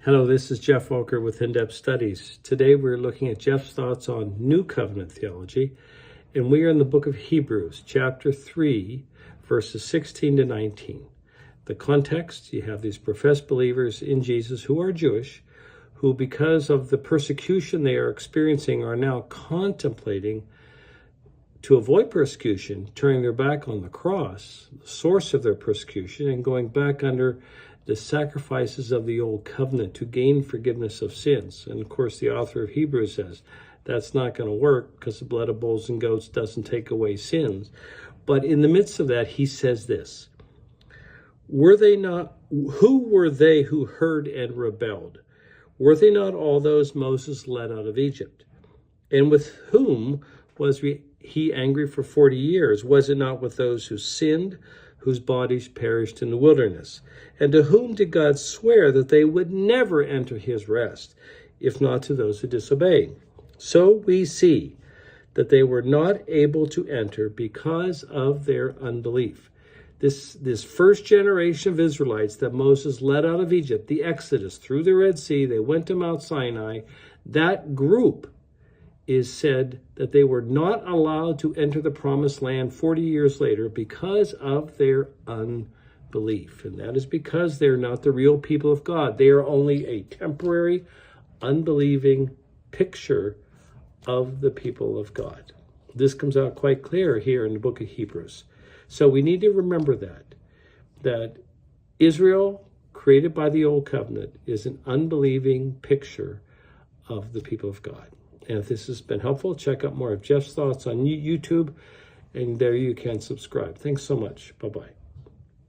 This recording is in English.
Hello, this is Geoff Walker with In-Depth Studies. Today we're looking at Geoff's thoughts on New Covenant theology, and we are in the book of Hebrews, chapter 3, verses 16 to 19. The context, you have these professed believers in Jesus who are Jewish, who because of the persecution they are experiencing are now contemplating to avoid persecution, turning their back on the cross, the source of their persecution, and going back under the sacrifices of the old covenant to gain forgiveness of sins. And of course, the author of Hebrews says that's not going to work because the blood of bulls and goats doesn't take away sins. But in the midst of that, he says this: who were they who heard and rebelled? Were they not all those Moses led out of Egypt? And with whom was he angry for 40 years? Was it not with those who sinned, whose bodies perished in the wilderness? And to whom did God swear that they would never enter his rest, if not to those who disobey? So we see that they were not able to enter because of their unbelief. This first generation of Israelites that Moses led out of Egypt, the Exodus through the Red Sea, they went to Mount Sinai, that group is said that they were not allowed to enter the promised land 40 years later because of their unbelief. And that is because they're not the real people of God. They are only a temporary, unbelieving picture of the people of God. This comes out quite clear here in the book of Hebrews. So we need to remember that Israel, created by the old covenant, is an unbelieving picture of the people of God. And if this has been helpful, check out more of Geoff's thoughts on YouTube, and there you can subscribe. Thanks so much. Bye-bye.